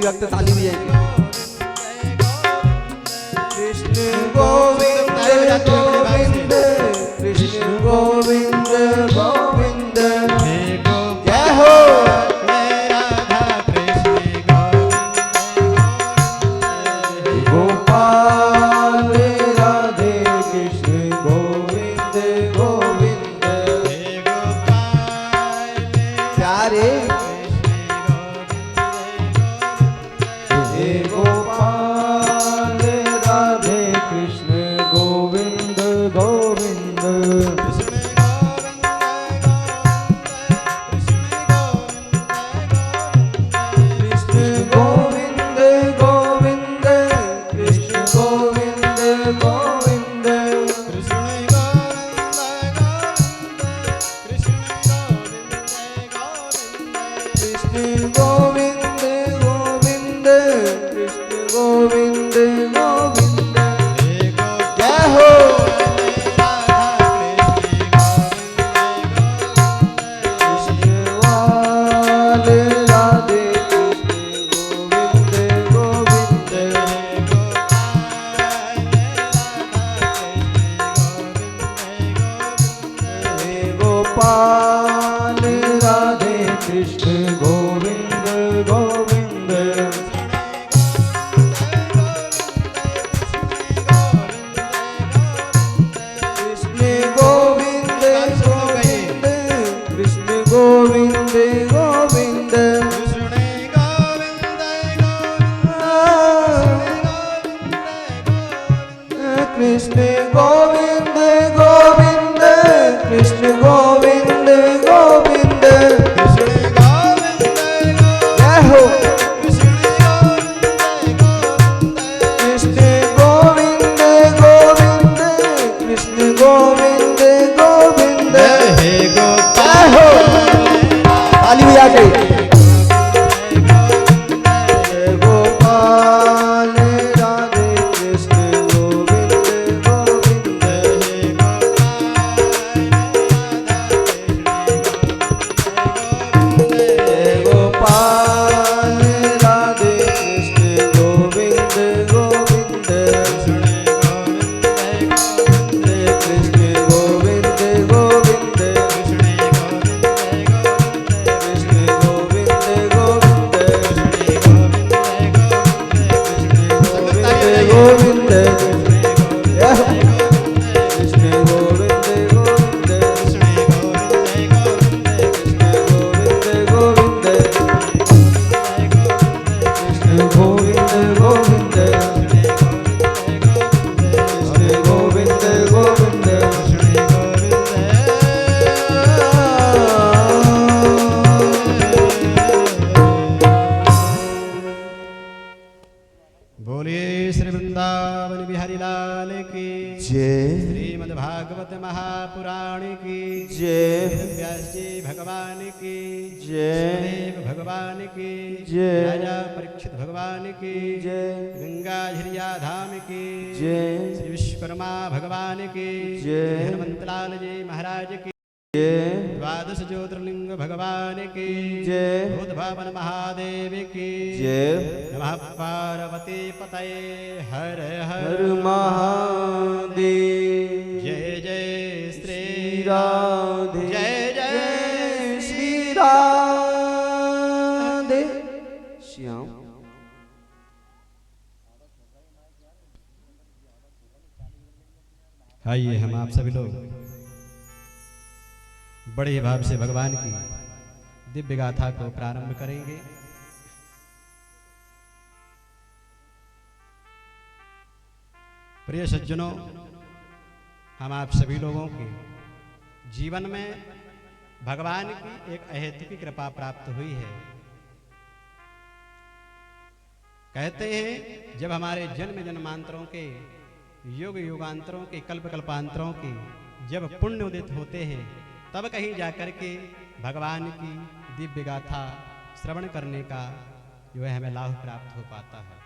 वक्त ताली भी आएगी। कृष्ण गोविंद गोविंद कृष्ण गोविंद गोविंद जय हो राधा कृष्ण गोपाल राधे कृष्ण गोविंद गोविंद प्यारे हे गोपाल राधे कृष्ण गोविंद गोविंद कृष्ण गोविंद गोविंद कृष्ण गोविंद गोविंद कृष्ण गोविंद गोविंद कृष्ण गोविंद गोविंद जय हो कृष्णवाल राधे कृष्ण गोविंद गोविंद हे गोपाल राधे कृष्ण गोविंद गोविंद कृष्ण गोविंद गोविंद कृष्ण गोविंद गोविंद कृष्ण गोविंद गोविंद कृष्ण गोविंद गोविंद जय हो कृष्ण गोविंद गोविंद कृष्ण गोविंद गोविंद जय हो ताली बजा के जय गोपाल राधे कृष्ण गोविंद गोविंद जय गोपाल राधे कृष्ण गोविंद गोविंद जय कृष्ण गोविंद गोविंद कृष्ण गोविंद गोविंद गोविंद जय हो कृष्ण गोविंद गोविंद कृष्ण गोविंद गोविंद कृष्ण गोविंद गोविंद कृष्ण गोविंद गोविंद बोलिए श्री वृंदावन बिहारी लाल की जय श्रीमद्भागवत महापुराण की जय व्यास जी भगवान की जय सुखदेव भगवान की जय राजा परीक्षित भगवान की जय गंगा झरिया धाम की जय श्री विश्वकर्मा भगवान की जय हनुमंतलाल जी महाराज की जय द्वादश ज्योतिर्लिंग भगवान की जय भूतभावन महादेव की जय नमः पार्वती पतये हर हर हर महादेव जय जय श्री राधे जय जय श्री राधे श्याम आइए हम आप सभी लोग बड़े ही भाव से भगवान की दिव्य गाथा को प्रारंभ करेंगे। प्रिय सज्जनों, हम आप सभी लोगों के जीवन में भगवान की एक अहेतुकी कृपा प्राप्त हुई है। कहते हैं जब हमारे जन्म जन्मांतरों के युग युगांतरों के कल्प कल्पांतरों के जब पुण्य उदित होते हैं तब कहीं जाकर के भगवान की दिव्य गाथा श्रवण करने का जो है हमें लाभ प्राप्त हो पाता है।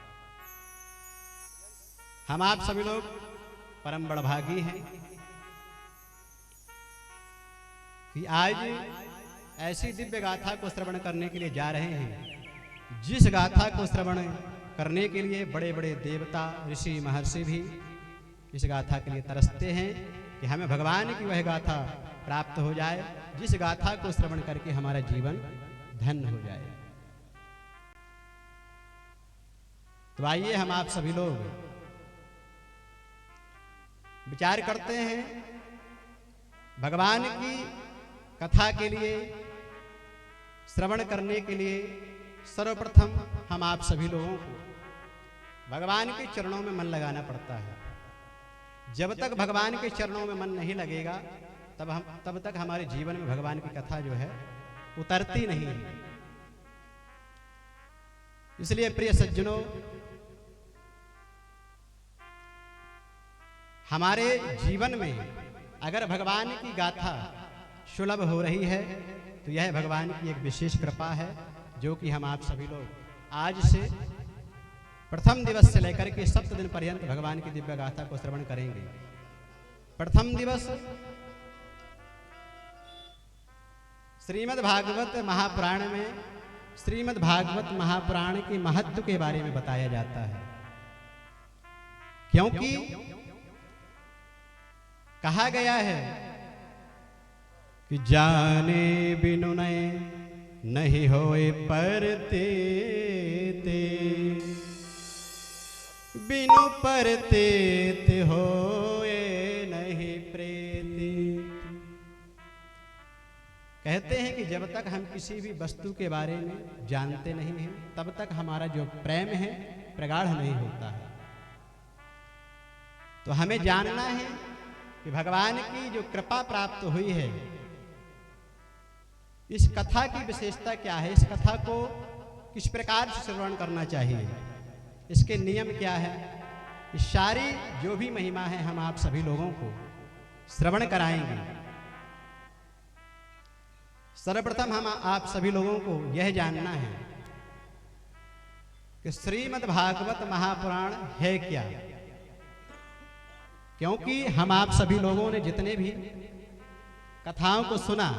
हम आप सभी लोग परम बड़भागी हैं कि आज ऐसी दिव्य गाथा को श्रवण करने के लिए जा रहे हैं जिस गाथा को श्रवण करने के लिए बड़े बड़े देवता ऋषि महर्षि भी इस गाथा के लिए तरसते हैं कि हमें भगवान की वह गाथा प्राप्त हो जाए, जिस गाथा को श्रवण करके हमारा जीवन धन्य हो जाए। तो आइए हम आप सभी लोग विचार करते हैं भगवान की कथा के लिए श्रवण करने के लिए सर्वप्रथम हम आप सभी लोगों को भगवान के चरणों में मन लगाना पड़ता है। जब तक भगवान के चरणों में मन नहीं लगेगा तब तक हमारे जीवन में भगवान की कथा जो है उतरती नहीं है। इसलिए प्रिय सज्जनों, हमारे जीवन में अगर भगवान की गाथा सुलभ हो रही है तो यह भगवान की एक विशेष कृपा है, जो कि हम आप सभी लोग आज से प्रथम दिवस से लेकर के सप्त दिन पर्यंत भगवान की दिव्य गाथा को श्रवण करेंगे। प्रथम दिवस श्रीमद् भागवत महापुराण में श्रीमद् भागवत महापुराण के महत्व के बारे में बताया जाता है, क्योंकि कहा गया है कि जाने बिनु नए नहीं होए परते ते, बिनु परते ते होए नहीं प्रेते। कहते हैं कि जब तक हम किसी भी वस्तु के बारे में जानते नहीं हैं तब तक हमारा जो प्रेम है प्रगाढ़ नहीं होता है। तो हमें जानना है कि भगवान की जो कृपा प्राप्त हुई है, इस कथा की विशेषता क्या है, इस कथा को किस प्रकार से श्रवण करना चाहिए, इसके नियम क्या है, इस सारी जो भी महिमा है हम आप सभी लोगों को श्रवण कराएंगे। सर्वप्रथम हम आप सभी लोगों को यह जानना है कि श्रीमद् भागवत महापुराण है क्या, क्योंकि हम आप सभी लोगों ने जितने भी कथाओं को सुना,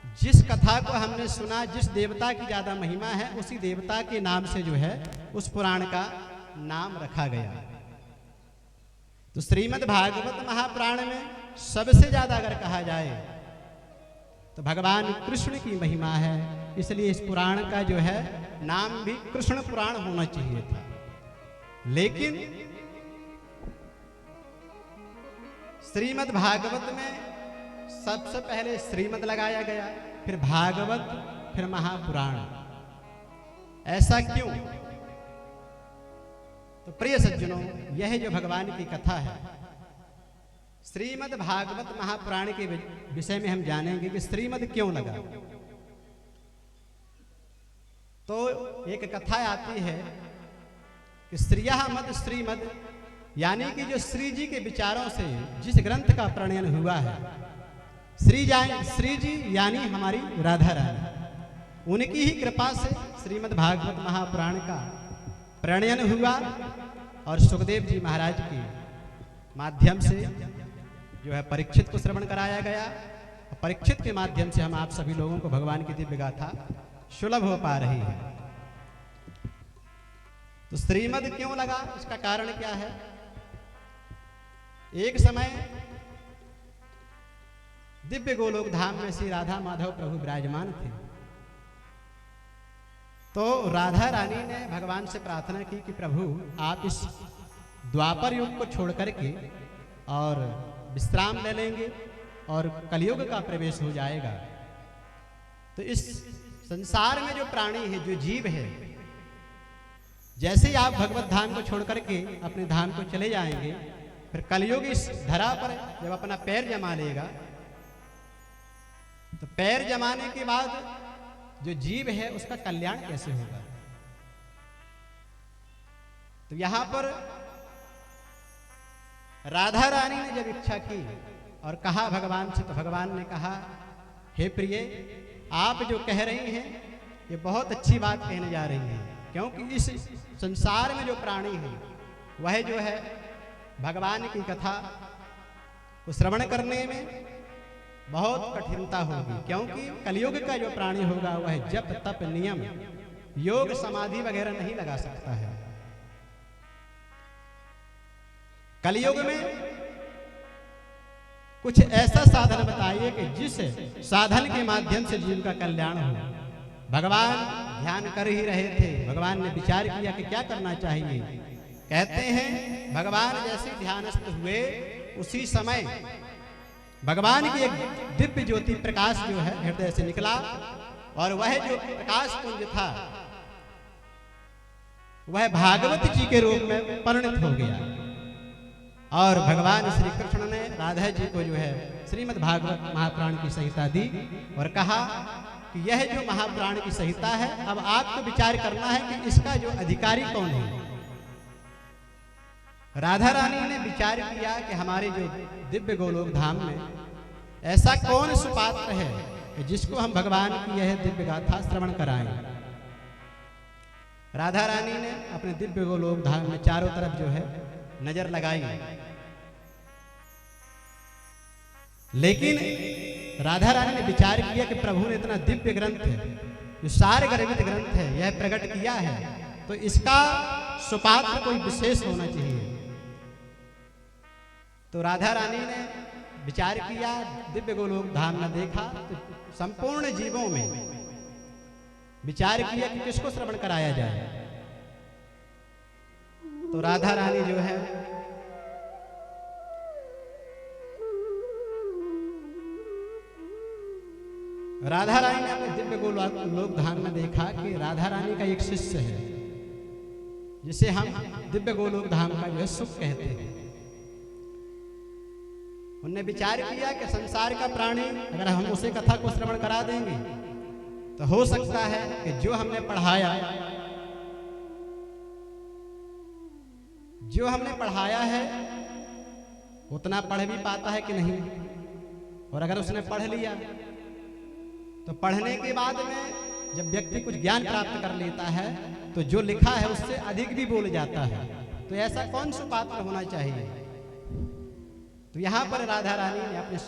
जिस कथा को हमने सुना, जिस देवता की ज्यादा महिमा है उसी देवता के नाम से जो है उस पुराण का नाम रखा गया। तो श्रीमद् भागवत महापुराण में सबसे ज्यादा अगर कहा जाए तो भगवान कृष्ण की महिमा है, इसलिए इस पुराण का जो है नाम भी कृष्ण पुराण होना चाहिए था। लेकिन श्रीमद् भागवत में सबसे पहले श्रीमद् लगाया गया, फिर भागवत, फिर महापुराण। ऐसा क्यों? तो प्रिय सज्जनों, यह जो भगवान की कथा है श्रीमद् भागवत महापुराण के विषय में हम जानेंगे कि श्रीमद् क्यों लगा। तो एक कथा आती है कि श्रियः मद श्रीमद्, यानी कि जो श्री जी के विचारों से जिस ग्रंथ का प्रणयन हुआ है, श्री जी यानी हमारी राधा रानी, उनकी ही कृपा से श्रीमद् भागवत महापुराण का प्रणयन हुआ और सुखदेव जी महाराज के माध्यम से जो है परीक्षित को श्रवण कराया गया। परीक्षित के माध्यम से हम आप सभी लोगों को भगवान की दिव्य गाथा सुलभ हो पा रही है। तो श्रीमद् क्यों लगा, इसका कारण क्या है? एक समय दिव्य गोलोक धाम में श्री राधा माधव प्रभु विराजमान थे। तो राधा रानी ने भगवान से प्रार्थना की कि प्रभु आप इस द्वापर युग को छोड़ करके और विश्राम ले लेंगे और कलयुग का प्रवेश हो जाएगा। तो इस संसार में जो प्राणी है, जो जीव है, जैसे ही आप भगवत धाम को छोड़ करके अपने धाम को चले जाएंगे, फिर कलयुग इस धरा पर जब अपना पैर जमा लेगा, तो पैर जमाने के बाद जो जीव है उसका कल्याण कैसे होगा? तो यहां पर राधा रानी ने जब इच्छा की और कहा भगवान से, तो भगवान ने कहा, हे प्रिय, आप जो कह रही हैं ये बहुत अच्छी बात कहने जा रही हैं, क्योंकि इस संसार में जो प्राणी है वह जो है भगवान की कथा को श्रवण करने में बहुत कठिनता होगी, क्योंकि कलयुग का जो प्राणी होगा वह जप तप नियम योग समाधि वगैरह नहीं लगा सकता है। कलयुग में कुछ ऐसा साधन बताइए कि जिस साधन के माध्यम से जीव का कल्याण हो। भगवान ध्यान कर ही रहे थे, भगवान ने विचार किया कि क्या करना चाहिए। कहते हैं भगवान जैसे ध्यानस्थ हुए उसी समय भगवान की एक दिव्य ज्योति प्रकाश जो है हृदय से निकला, और वह जो प्रकाश पुंज था वह भागवत जी के रूप में परिणत हो गया। और भगवान श्री कृष्ण ने राधा जी को जो है श्रीमद् भागवत महापुराण की संहिता दी और कहा कि यह जो महापुराण की संहिता है, अब आपको विचार करना है कि इसका जो अधिकारी कौन है। राधा रानी ने विचार किया कि हमारे जो दिव्य गोलोक धाम में ऐसा कौन सुपात्र है कि जिसको हम भगवान की यह दिव्य गाथा श्रवण कराएं। राधा रानी ने अपने दिव्य गोलोक धाम में चारों तरफ जो है नजर लगाई, लेकिन राधा रानी ने विचार किया कि प्रभु ने इतना दिव्य ग्रंथ है, जो सारे गर्भित ग्रंथ है, यह प्रकट किया है, तो इसका सुपात्र कोई विशेष होना चाहिए। तो राधा रानी ने विचार किया, दिव्य गोलोक धाम में देखा तो संपूर्ण जीवों में विचार किया कि किसको श्रवण कराया जाए। तो राधा रानी जो है राधा रानी ने अपने दिव्य गोलोक धाम में देखा कि राधा रानी का एक शिष्य है जिसे हम दिव्य गोलोक धाम का जो है सुख कहते हैं। उनने विचार किया कि संसार का प्राणी अगर हम उसे कथा को श्रवण करा देंगे तो हो सकता है कि जो हमने पढ़ाया है उतना पढ़ भी पाता है कि नहीं। और अगर उसने पढ़ लिया तो पढ़ने के बाद में जब व्यक्ति कुछ ज्ञान प्राप्त कर लेता है तो जो लिखा है उससे अधिक भी बोल जाता है। तो ऐसा कौन सा पात्र होना चाहिए। तो यहाँ पर राधा रानी ने अपने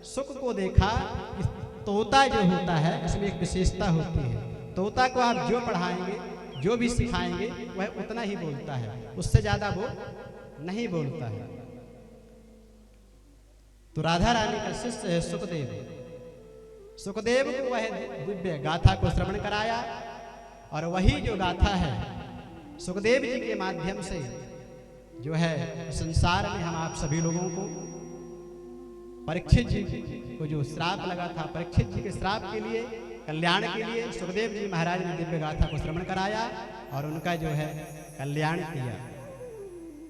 सुख को देखा कि तोता जो होता है इसमें एक विशेषता होती है। तोता को आप जो पढ़ाएंगे, जो भी सिखाएंगे, वह उतना ही बोलता है, उससे ज्यादा वो नहीं बोलता है। तो राधा रानी का शिष्य है सुखदेव। सुखदेव को वह दिव्य गाथा को श्रवण कराया, और वही जो गाथा है सुखदेव जी के माध्यम से जो है संसार में हम आप सभी लोगों को, परीक्षित जी को जो श्राप लगा था, परीक्षित जी के श्राप के लिए, कल्याण के लिए सुखदेव जी महाराज ने दिव्य गाथा को श्रवण कराया और उनका जो है कल्याण किया।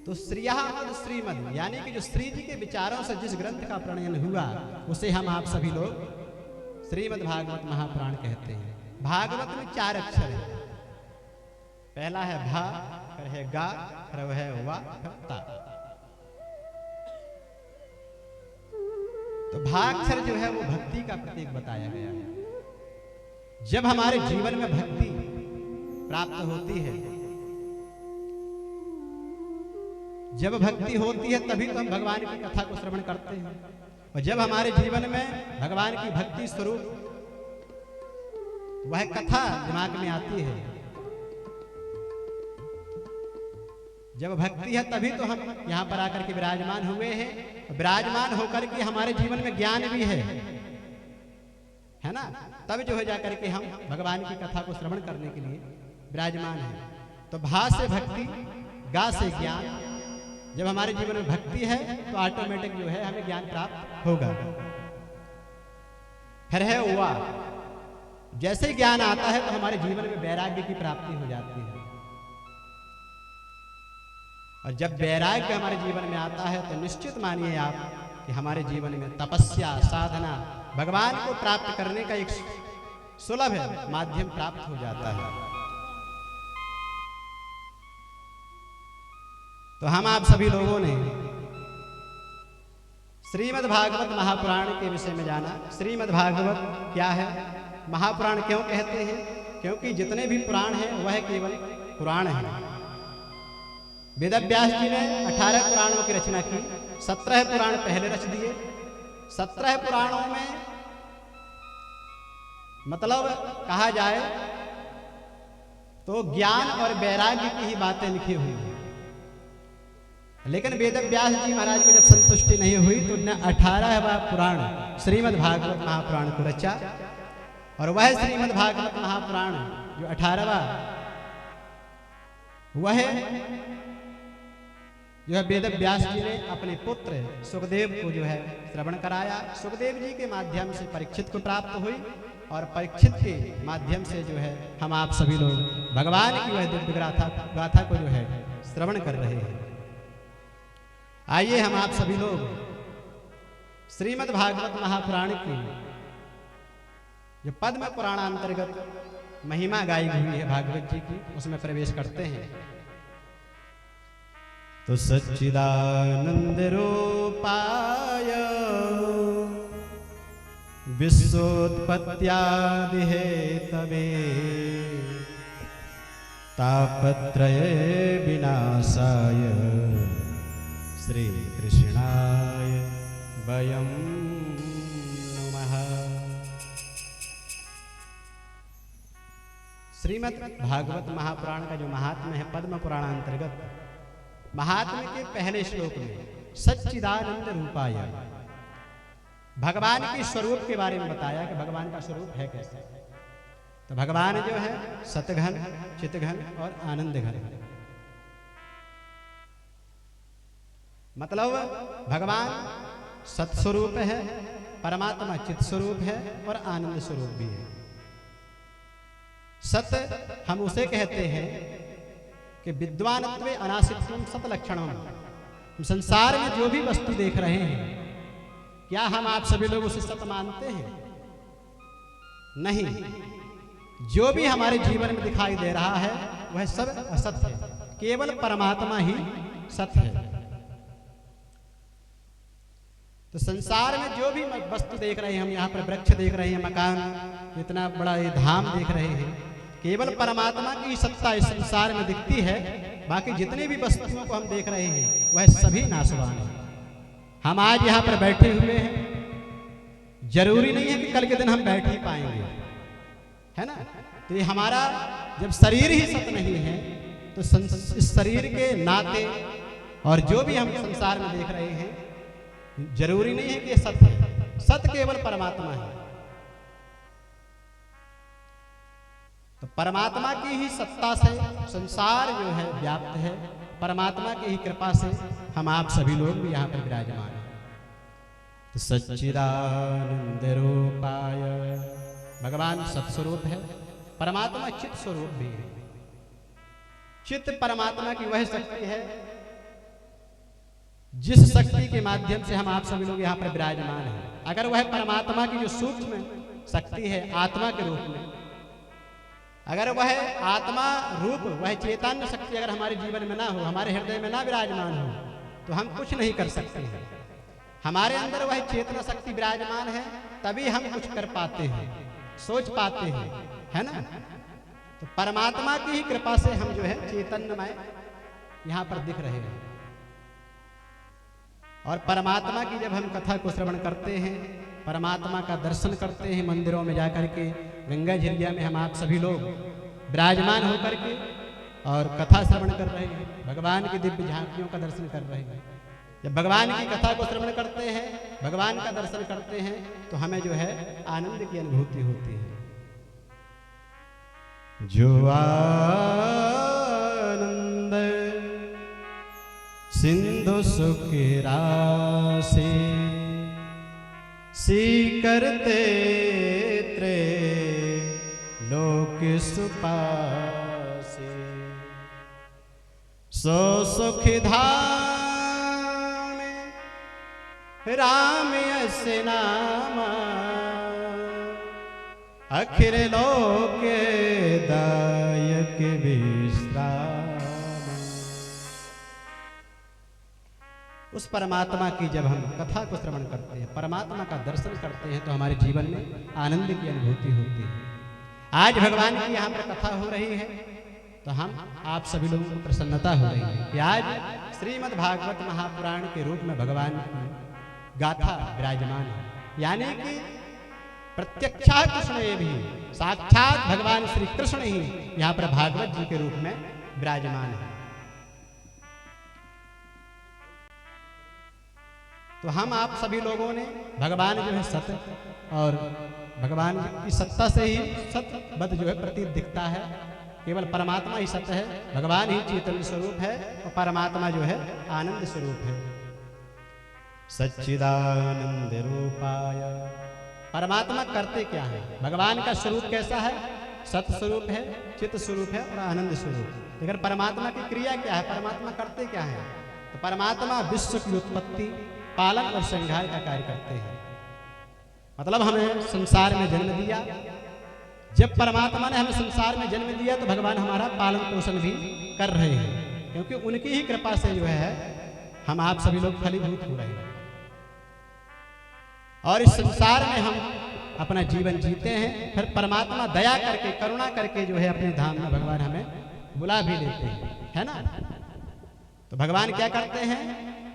तो श्रियः मद श्रीमद, यानी कि जो श्री जी के विचारों से जिस ग्रंथ का प्रणयन हुआ उसे हम आप सभी लोग श्रीमद् भागवत महापुराण कहते हैं। भागवत में 4 अक्षर है। पहला है भा, फिर है गा, फिर है वा, फिर ता। तो भा अक्षर जो है वो भक्ति का प्रतीक बताया गया है। जब हमारे जीवन में भक्ति प्राप्त होती है, जब भक्ति होती है तभी तो हम भगवान की कथा को श्रवण करते हैं। और जब हमारे जीवन में भगवान की भक्ति स्वरूप वह कथा दिमाग में आती है, जब भक्ति है तभी तो हम यहाँ पर आकर के विराजमान हुए हैं। विराजमान होकर के हमारे जीवन में ज्ञान भी है ना, तब जो है जाकर के हम भगवान की कथा को श्रवण करने के लिए विराजमान है। तो भा से भक्ति, गा से ज्ञान। जब हमारे जीवन में भक्ति है तो ऑटोमेटिक जो है हमें ज्ञान प्राप्त होगा। फिर है वा, जैसे ज्ञान आता है तो हमारे जीवन में वैराग्य की प्राप्ति हो जाती है। और जब वैराग्य हमारे जीवन में आता है तो निश्चित मानिए आप कि हमारे जीवन में तपस्या, साधना, भगवान को प्राप्त करने का एक सुलभ माध्यम प्राप्त हो जाता है। तो हम आप सभी लोगों ने श्रीमद् भागवत महापुराण के विषय में जाना। श्रीमद् भागवत क्या है, महापुराण क्यों कहते हैं? क्योंकि जितने भी पुराण हैं वह केवल पुराण हैं। वेदव्यास जी ने 18 पुराणों की रचना की। 17 पुराण पहले रच दिए। 17 पुराणों में मतलब कहा जाए तो ज्ञान और वैराग्य की ही बातें लिखी हुई हैं। लेकिन वेद व्यास जी महाराज को जब संतुष्टि नहीं हुई तो उन्होंने 18वां पुराण श्रीमद् भागवत महापुराण को रचा। और वह श्रीमद् भागवत महापुराण जो 18वां वह जो है वेद व्यास जी ने अपने पुत्र सुखदेव को जो है श्रवण कराया। सुखदेव जी के माध्यम से परीक्षित को प्राप्त हुई और परीक्षित के माध्यम से जो है हम आप सभी लोग भगवान की वह दिव्य गाथा को जो है श्रवण कर रहे हैं। आइए हम आप सभी लोग श्रीमद् भागवत महापुराण की जो पद्म पुराण अंतर्गत महिमा गाई हुई है भागवत जी की, उसमें प्रवेश करते हैं। तो सच्चिदानंद रूपाय विश्वोत्पत्त्यादि हेतवे तापत्रय विनाशाय श्री कृष्णाय वयं नमः। श्रीमद् भागवत महापुराण का जो महात्म्य है पद्म पुराण अंतर्गत महात्म्य के पहले श्लोक में सच्चिदानंद रूपाय भगवान के स्वरूप के बारे में बताया कि भगवान का स्वरूप है कैसे। तो भगवान जो है सतघन, चितघन और आनंद घन, मतलब भगवान सत्स्वरूप है, परमात्मा चित स्वरूप है और आनंद स्वरूप भी है। सत हम उसे कहते हैं कि विद्वानत्वे अनासित्वम सत लक्षणम। हम संसार में जो भी वस्तु देख रहे हैं, क्या हम आप सभी लोग उसे सत मानते हैं? नहीं। जो भी हमारे जीवन में दिखाई दे रहा है वह सब असत है, केवल परमात्मा ही सत है। तो संसार में जो भी वस्तु देख रहे हैं, हम यहाँ पर वृक्ष देख रहे हैं, मकान, इतना बड़ा ये धाम देख रहे हैं, केवल परमात्मा की सत्ता इस संसार में दिखती है। बाकी जितने भी वस्तुओं को हम देख रहे हैं वह सभी नाशवान है। हम आज यहाँ पर बैठे हुए हैं, जरूरी नहीं है कि कल के दिन हम बैठ ही पाएंगे, है ना। तो ये हमारा जब शरीर ही सत नहीं है तो इस शरीर के नाते और जो भी हम संसार में देख रहे हैं जरूरी नहीं है कि ये सत्य है। सत्य केवल परमात्मा है। तो परमात्मा की ही सत्ता से संसार जो है व्याप्त है। परमात्मा की ही कृपा से हम आप सभी लोग भी यहाँ पर विराजमान हैं। तो सच्चिदानंद रूपाय भगवान सत्स्वरूप है, परमात्मा चित स्वरूप भी है। चित्त परमात्मा की वह शक्ति है जिस शक्ति के माध्यम से हम आप सभी लोग यहाँ पर विराजमान हैं। अगर वह परमात्मा की जो सूक्ष्म शक्ति है आत्मा के रूप में, अगर वह आत्मा रूप वह चैतन्य शक्ति अगर हमारे जीवन में ना हो, हमारे हृदय में ना विराजमान हो, तो हम कुछ नहीं कर सकते हैं। हमारे अंदर वह चेतना शक्ति विराजमान है, तभी हम कुछ कर पाते हैं, सोच पाते हैं, है ना। तो परमात्मा की ही कृपा से हम जो है चैतन्यमय यहाँ पर दिख रहे हैं। और परमात्मा की जब हम कथा को श्रवण करते हैं, परमात्मा का दर्शन करते हैं मंदिरों में जाकर के, गंगा झिरिया में हम आप सभी लोग विराजमान होकर के और कथा श्रवण कर रहे हैं, भगवान की दिव्य झांकियों का दर्शन कर रहे हैं। जब भगवान की कथा को श्रवण करते हैं, भगवान का दर्शन करते हैं, तो हमें जो है आनंद की अनुभूति होती है। जो आनंद सिंधु सुख राशि सी करते त्रे लोक सुपासे, सो सुख धाम राम यस नामा, अखिर लोक दायक विश्राम। उस परमात्मा की जब हम कथा को श्रवण करते हैं, परमात्मा का दर्शन करते हैं, तो हमारे जीवन में आनंद की अनुभूति होती है। आज भगवान की यहाँ पर कथा हो रही है, तो हम आप सभी लोगों को प्रसन्नता हो रही है कि आज श्रीमद् भागवत महापुराण के रूप में भगवान की गाथा विराजमान है। यानी कि प्रत्यक्षा कृष्ण ये भी साक्षात भगवान श्री कृष्ण ही यहाँ पर भागवत जी के रूप में विराजमान है। तो हम आप सभी लोगों ने भगवान जो है सत्य और भगवान की सत्ता से ही सत्यवत जो है प्रतीत दिखता है। केवल परमात्मा ही सत्य है, भगवान ही चैतन्य स्वरूप है और परमात्मा जो है आनंद स्वरूप है। सच्चिदानंद रूपाय, परमात्मा करते क्या है? भगवान का स्वरूप कैसा है? सत्य स्वरूप है, चित्त स्वरूप है और आनंद स्वरूप। लेकिन परमात्मा की क्रिया क्या है? परमात्मा करते क्या है? तो परमात्मा विश्व की उत्पत्ति, पालन और संहार का कार्य करते हैं। मतलब हमें संसार में जन्म दिया। जब परमात्मा ने हमें संसार में जन्म दिया तो भगवान हमारा पालन पोषण भी कर रहे हैं, क्योंकि उनकी ही कृपा से जो है हम आप सभी लोग फलीभूत हो रहे हैं। और इस संसार में हम अपना जीवन जीते हैं, फिर परमात्मा दया करके करुणा करके जो है अपने धाम में भगवान हमें बुला भी लेते हैं, है ना। तो भगवान क्या करते हैं?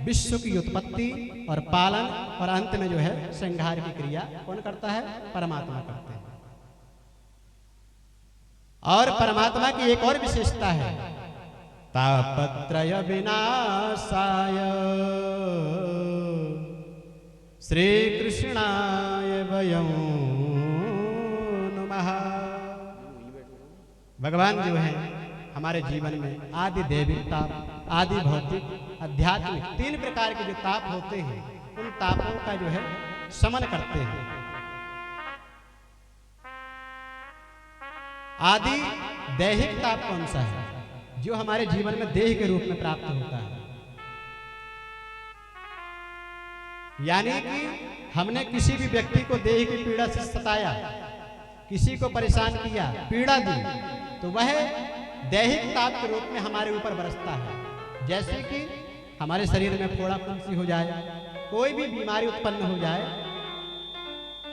विश्व की उत्पत्ति और पालन और अंत में जो है संहार की क्रिया कौन करता है? परमात्मा करते हैं। और परमात्मा की एक और विशेषता है, तापत्रय विनाशाय श्री कृष्णाय वयं नमः। भगवान जो है हमारे जीवन में आदि दैविक ताप, आदि भौतिक, आध्यात्मिक तीन प्रकार के जो ताप होते हैं, उन तापों का जो है शमन करते हैं। आदि दैहिक ताप कौन सा है? जो हमारे जीवन में देह के रूप में प्राप्त होता है। यानी कि हमने किसी भी व्यक्ति को देह की पीड़ा से सताया, किसी को परेशान किया, पीड़ा दी, तो वह दैहिक ताप के रूप में हमारे ऊपर बरसता है। जैसे कि हमारे शरीर में फोड़ा फुंसी हो जाए, कोई भी बीमारी उत्पन्न हो जाए,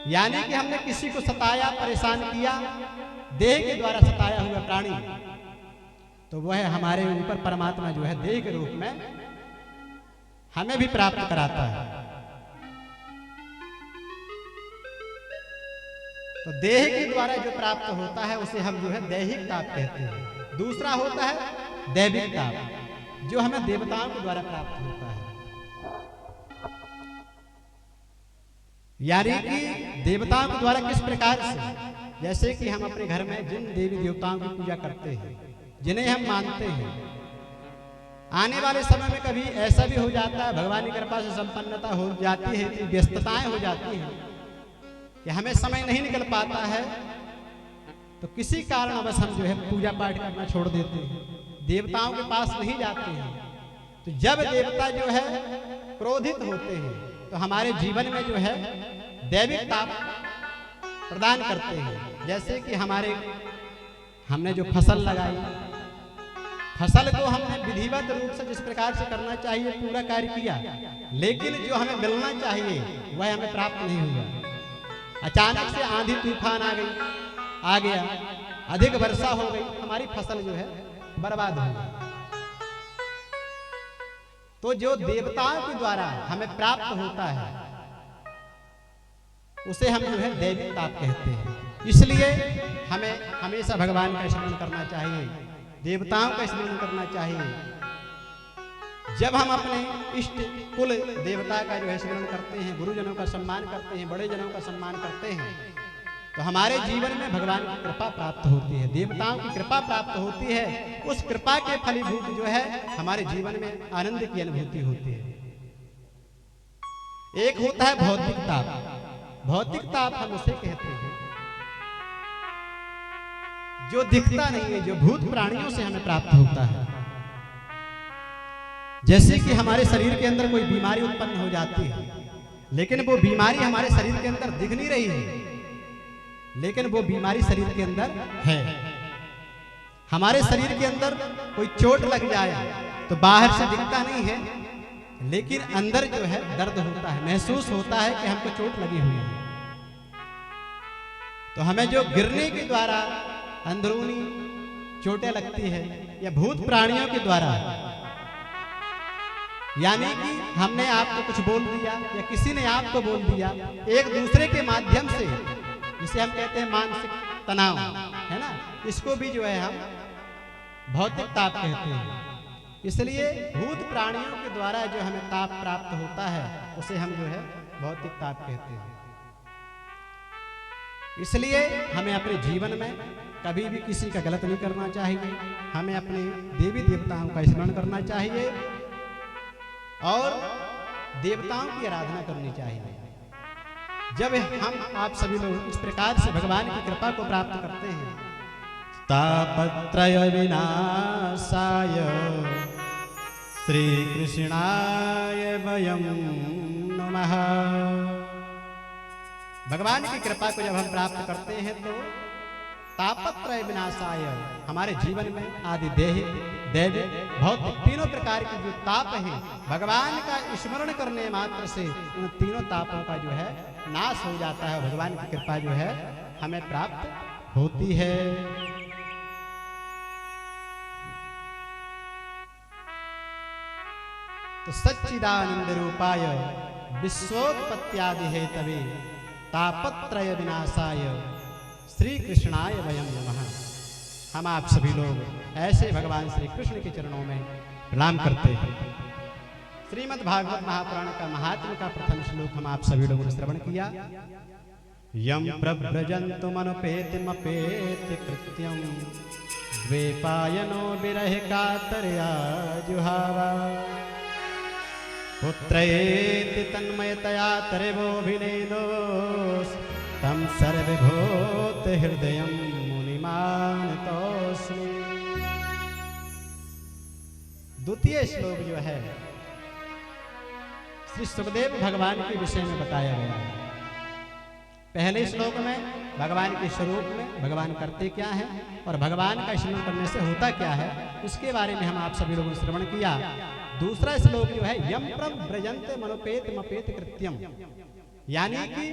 यानी कि हमने किसी को सताया, परेशान किया, देह के द्वारा सताया हुआ प्राणी, तो वह हमारे ऊपर परमात्मा जो है देह के रूप में हमें भी प्राप्त कराता है। तो देह के द्वारा जो प्राप्त होता है उसे हम जो है दैहिक ताप कहते हैं। दूसरा होता है दैविक ताप, जो हमें देवताओं के द्वारा प्राप्त होता है। यानी कि देवताओं के द्वारा किस प्रकार से? जैसे कि हम अपने घर में जिन देवी देवताओं की पूजा करते हैं, जिन्हें हम मानते हैं, आने वाले समय में कभी ऐसा भी हो जाता है, भगवान की कृपा से संपन्नता हो जाती है, इतनी व्यस्तताएं हो जाती हैं कि हमें समय नहीं निकल पाता है, तो किसी कारणवश हम जो है पूजा पाठ करना छोड़ देते हैं, देवताओं के पास नहीं जाते हैं। तो जब देवता जो है क्रोधित होते हैं तो हमारे जीवन में जो है दैविक ताप प्रदान करते हैं। जैसे कि हमने जो फसल लगाई, फसल को हमने विधिवत रूप से जिस प्रकार से करना चाहिए पूरा कार्य किया, लेकिन जो हमें मिलना चाहिए वह हमें प्राप्त नहीं हुआ। अचानक से आंधी तूफान आ गया, अधिक वर्षा हो गई, हमारी फसल जो है बर्बाद हो गई। तो जो देवताओं के द्वारा हमें प्राप्त होता है उसे हम जो है दैविक ताप कहते हैं। इसलिए हमें हमेशा भगवान का स्मरण करना चाहिए, देवताओं का स्मरण करना चाहिए। जब हम अपने इष्ट कुल देवता का जो है स्मरण करते हैं, गुरुजनों का सम्मान करते हैं, बड़े जनों का सम्मान करते हैं, तो हमारे जीवन में भगवान की कृपा प्राप्त होती है, देवताओं की कृपा प्राप्त होती है। उस कृपा के फलीभूत जो है हमारे जीवन में आनंद की अनुभूति होती है। एक होता है भौतिक ताप। भौतिक ताप हम उसे कहते हैं जो दिखता नहीं है, जो भूत प्राणियों से हमें प्राप्त होता है। जैसे कि हमारे शरीर के अंदर कोई बीमारी उत्पन्न हो जाती है, लेकिन वो बीमारी हमारे शरीर के अंदर दिख नहीं रही है, लेकिन वो बीमारी शरीर के अंदर है। हमारे शरीर के अंदर कोई चोट लग जाए तो बाहर से दिखता नहीं है, लेकिन अंदर जो है दर्द होता है, महसूस होता है कि हमको चोट लगी हुई है। तो हमें जो गिरने के द्वारा अंदरूनी चोटें लगती है या भूत प्राणियों के द्वारा, यानी कि हमने आपको कुछ बोल दिया या किसी ने आपको बोल दिया, एक दूसरे के माध्यम से जिसे हम कहते हैं मानसिक तनाव, है ना, इसको भी जो है हम भौतिक ताप कहते हैं। इसलिए भूत प्राणियों के द्वारा जो हमें ताप प्राप्त होता है उसे हम जो है भौतिक ताप कहते हैं। इसलिए हमें अपने जीवन में कभी भी किसी का गलत नहीं करना चाहिए। हमें अपने देवी देवताओं का स्मरण करना चाहिए और देवताओं की आराधना करनी चाहिए। जब हम आप सभी लोग इस प्रकार से भगवान की कृपा को प्राप्त करते हैं, तापत्रय विनाशाय श्री कृष्णाय वयं नमः। भगवान की कृपा को जब हम प्राप्त करते हैं तो तापत्रय विनाशाय, हमारे जीवन में आदि देह दैव भौतिक तीनों प्रकार के जो ताप हैं, भगवान का स्मरण करने मात्र से उन तीनों तापों का जो है नाश हो जाता है। भगवान की कृपा जो है हमें प्राप्त होती है। तो सच्चिदानंद रूपाय विश्वोत्पत्त्यादि हेतवे तापत्रय विनाशाय श्री कृष्णाय वयं नमः। हम आप सभी लोग ऐसे भगवान श्री कृष्ण के चरणों में प्रणाम करते हैं। श्रीमद् भागवत महापुराण का महात्म्य का प्रथम श्लोक हम आप सभी लोगों ने श्रवण किया। यम प्रव्रजन्तमनुपेतिमपेति कृत्यं द्वैपायनो विरह कातरया जुहावा पुत्रेति तन्मयतया तरेवोऽभिनेदोस् तं सर्वभूत हृदयं मुनिमानतोऽस्मि। द्वितीय श्लोक जो है श्री सुखदेव भगवान के विषय में बताया गया है। पहले श्लोक में भगवान के स्वरूप में भगवान करते क्या है और भगवान का स्मरण करने से होता क्या है, उसके बारे में हम आप सभी लोगों ने श्रवण किया। दूसरा श्लोक जो है यम प्रव्रजन्ते मनोपेत मपेत कृत्यम, यानी कि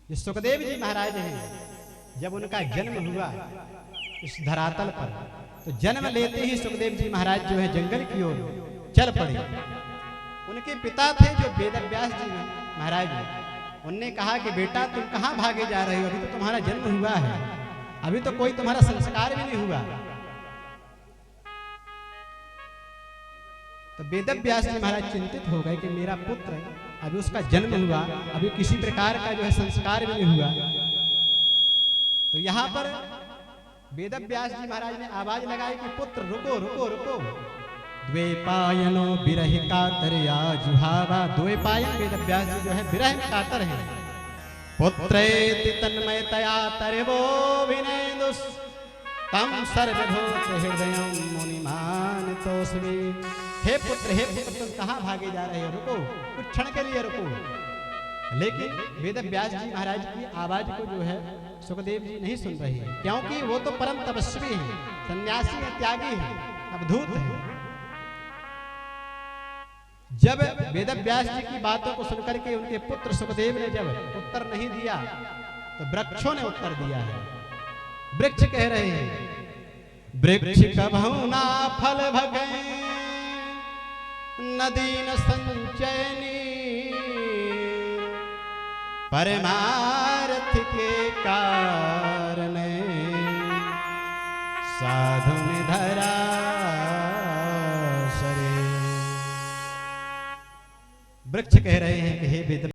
जो सुखदेव जी महाराज हैं, जब उनका जन्म हुआ इस धरातल पर, तो जन्म लेते ही सुखदेव जी महाराज जो है जंगल की ओर चल पड़े। उनके पिता थे जो वेदव्यास जी महाराज, उनने कहा कि बेटा तुम कहाँ भागे जा रहे हो, अभी तो तुम्हारा जन्म हुआ है, अभी तो कोई तुम्हारा संस्कार भी नहीं हुआ। तो वेदव्यास जी महाराज चिंतित हो गए कि मेरा पुत्र अभी उसका जन्म हुआ, अभी किसी प्रकार का जो है संस्कार भी नहीं हुआ। तो यहाँ पर वेदव्यास जी महाराज ने आवाज लगाई कि पुत्र रुको रुको रुको, द्वैपायनो विरह कातरया जुहावा। द्वैपायन वेदव्यास जी जो है विरह में कातर हैं। पुत्रेति तन्मयतया तरेवोऽभिनेदुस् तं सर्वभूत हृदयं मुनिमानतोऽस्मि। हे पुत्र तुम कहाँ भागे जा रहे हो, रुको कुछ क्षण के लिए रुको। लेकिन वेदव्यास जी महाराज की आवाज को जो है सुखदेव जी नहीं सुन रहे हैं, क्योंकि वो तो परम तपस्वी हैं, सन्यासी हैं, त्यागी हैं, अवधूत हैं। जब वेदव्यास जी की बातों को सुनकर के उनके पुत्र सुखदेव ने जब उत्तर नहीं दिया, तो वृक्षों ने उत्तर दिया है। वृक्ष कह रहे हैं वृक्ष कभू ना फल भगे नदी न संचयनी, परमार्थ के कारण साधु ने धरा शरीर। वृक्ष कह रहे हैं कि हे वेद